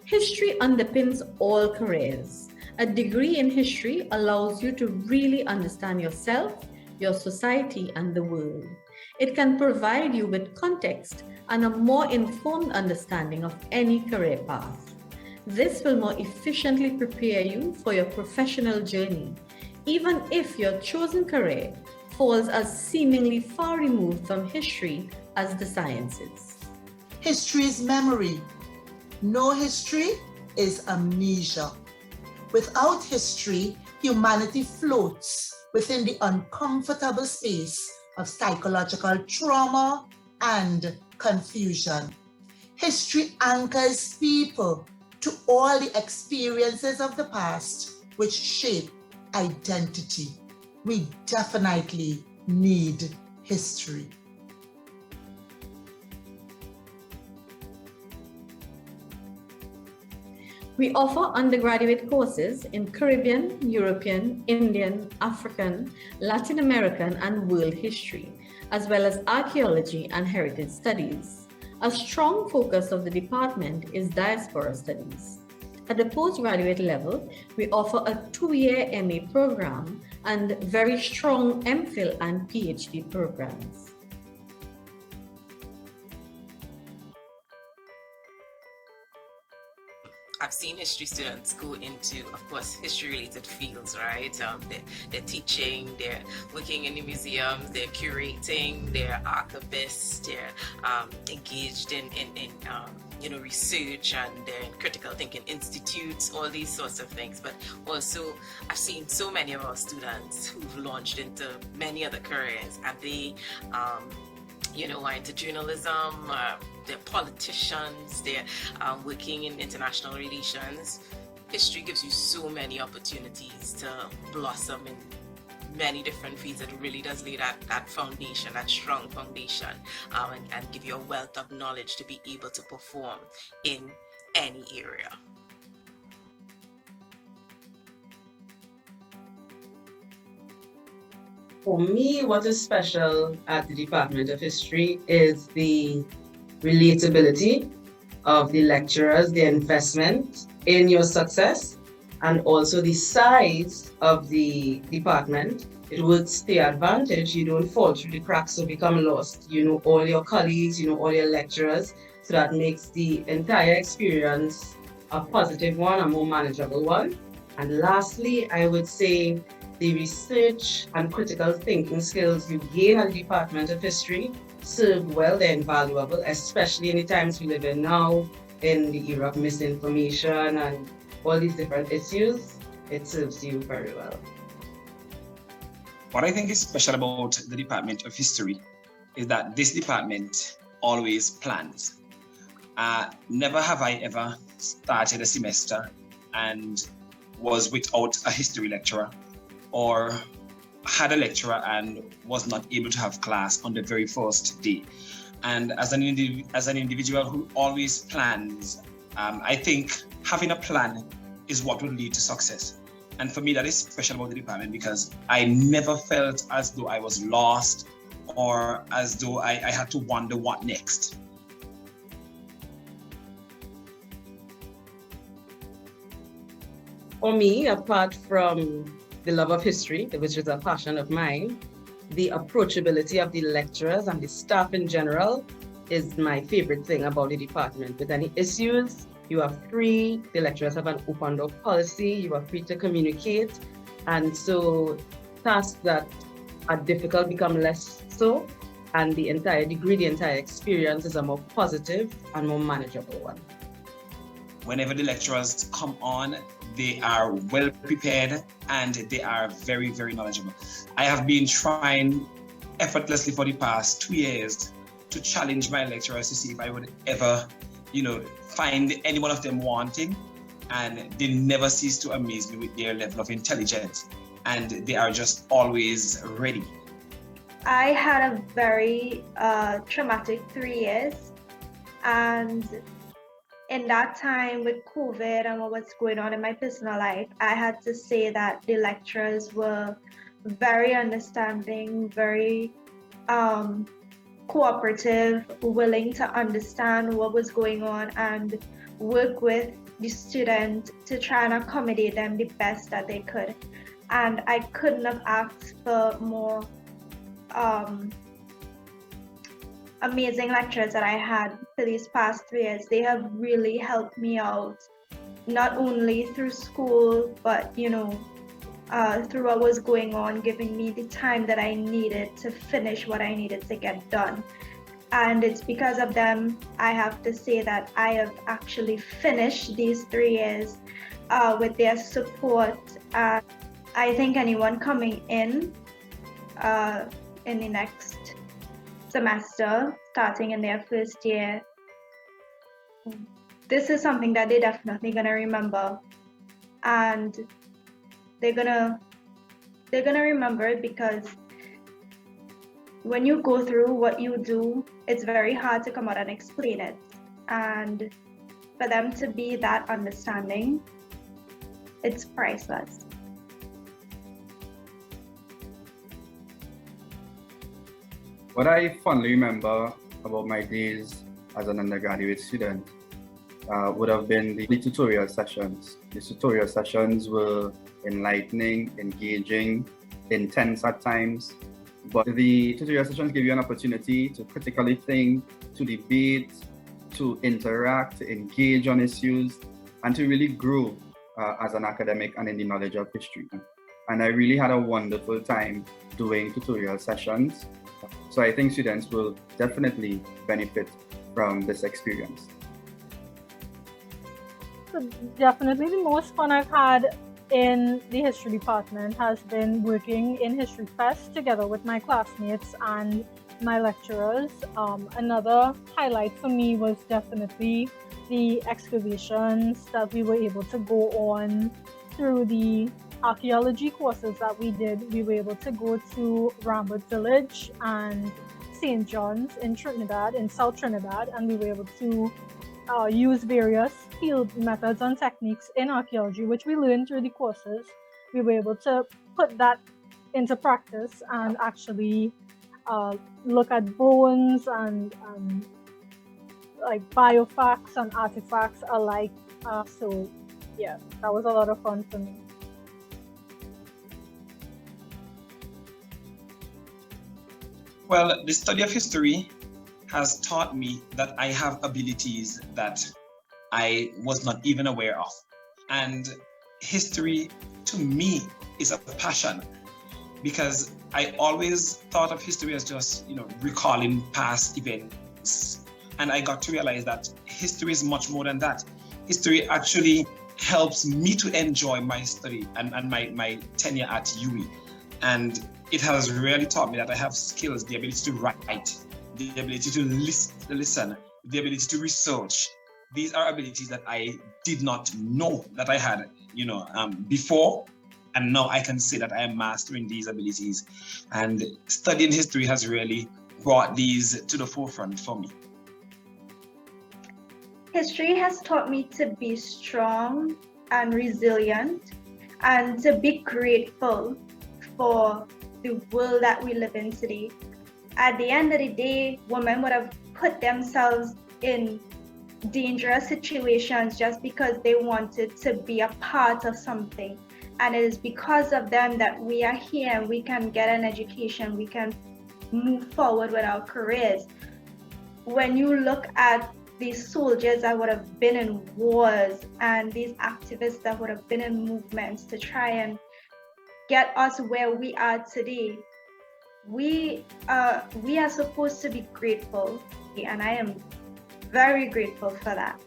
History underpins all careers. A degree in history allows you to really understand yourself, your society, and the world. It can provide you with context and a more informed understanding of any career path. This will more efficiently prepare you for your professional journey, even if your chosen career falls as seemingly far removed from history as the sciences. History is memory. No history is amnesia. Without history, humanity floats within the uncomfortable space of psychological trauma and confusion. History anchors people to all the experiences of the past which shape identity. We definitely need history. We offer undergraduate courses in Caribbean, European, Indian, African, Latin American, and world history, as well as archaeology and heritage studies. A strong focus of the department is diaspora studies. At the postgraduate level, we offer a 2-year MA program and very strong M.Phil and Ph.D. programs. I've seen history students go into, of course, history-related fields, right? They're teaching, they're working in the museums, they're curating, they're archivists, they're engaged in research, and they're in critical thinking institutes, all these sorts of things. But also, I've seen so many of our students who've launched into many other careers, and they are into journalism, they're politicians, they're working in international relations. History gives you so many opportunities to blossom in many different fields. It really does lay that foundation, that strong foundation, and give you a wealth of knowledge to be able to perform in any area. For me, what is special at the Department of History is the relatability of the lecturers, the investment in your success, and also the size of the department. It works to their advantage. You don't fall through the cracks or become lost. You know all your colleagues, you know all your lecturers, so that makes the entire experience a positive one, a more manageable one. And lastly, I would say the research and critical thinking skills you gain at the Department of History serve well, they're invaluable, especially in the times we live in now, in the era of misinformation and all these different issues. It serves you very well. What I think is special about the Department of History is that this department always plans. Never have I ever started a semester and was without a history lecturer, or had a lecturer and was not able to have class on the very first day. And as an individual who always plans, I think having a plan is what will lead to success. And for me, that is special about the department, because I never felt as though I was lost or as though I had to wonder what next. For me, apart from the love of history, which is a passion of mine, the approachability of the lecturers and the staff in general is my favorite thing about the department. With any issues, you are free. The lecturers have an open door policy. You are free to communicate. And so tasks that are difficult become less so. And the entire degree, the entire experience is a more positive and more manageable one. Whenever the lecturers come on, they are well prepared and they are very, very knowledgeable. I have been trying effortlessly for the past 2 years to challenge my lecturers to see if I would ever, find any one of them wanting, and they never cease to amaze me with their level of intelligence, and they are just always ready. I had a very traumatic 3 years, and in that time with COVID and what was going on in my personal life, I had to say that the lecturers were very understanding, very cooperative, willing to understand what was going on and work with the student to try and accommodate them the best that they could. And I couldn't have asked for more amazing lecturers that I had for these past 3 years. They have really helped me out, not only through school, but through what was going on, giving me the time that I needed to finish what I needed to get done. And it's because of them, I have to say that I have actually finished these 3 years with their support. I think anyone coming in the next semester, starting in their first year, this is something that they're definitely gonna remember, and they're gonna remember it because when you go through what you do, it's very hard to come out and explain it. And for them to be that understanding, it's priceless. What I fondly remember about my days as an undergraduate student would have been the tutorial sessions. The tutorial sessions were enlightening, engaging, intense at times, but the tutorial sessions give you an opportunity to critically think, to debate, to interact, to engage on issues, and to really grow as an academic and in the knowledge of history. And I really had a wonderful time doing tutorial sessions. So I think students will definitely benefit from this experience. So definitely the most fun I've had in the history department has been working in History Fest together with my classmates and my lecturers. Another highlight for me was definitely the excavations that we were able to go on through the archaeology courses that we did. We were able to go to Rambert Village and St. John's in Trinidad, in South Trinidad, and we were able to use various field methods and techniques in archaeology, which we learned through the courses. We were able to put that into practice and actually look at bones and like biofacts and artifacts alike. So yeah, that was a lot of fun for me. Well, the study of history has taught me that I have abilities that I was not even aware of. And history, to me, is a passion, because I always thought of history as just, recalling past events. And I got to realize that history is much more than that. History actually helps me to enjoy my study and my tenure at UWI. And it has really taught me that I have skills, the ability to write, the ability to listen, the ability to research. These are abilities that I did not know that I had, before. And now I can say that I am mastering these abilities. And studying history has really brought these to the forefront for me. History has taught me to be strong and resilient and to be grateful for the world that we live in today. At the end of the day, women would have put themselves in dangerous situations just because they wanted to be a part of something. And it is because of them that we are here and we can get an education, we can move forward with our careers. When you look at these soldiers that would have been in wars and these activists that would have been in movements to try and get us where we are today, we are supposed to be grateful, and I am very grateful for that.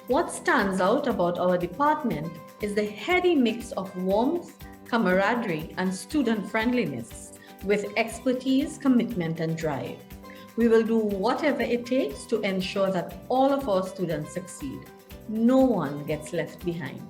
What stands out about our department is the heady mix of warmth, camaraderie, and student friendliness with expertise, commitment, and drive. We will do whatever it takes to ensure that all of our students succeed. No one gets left behind.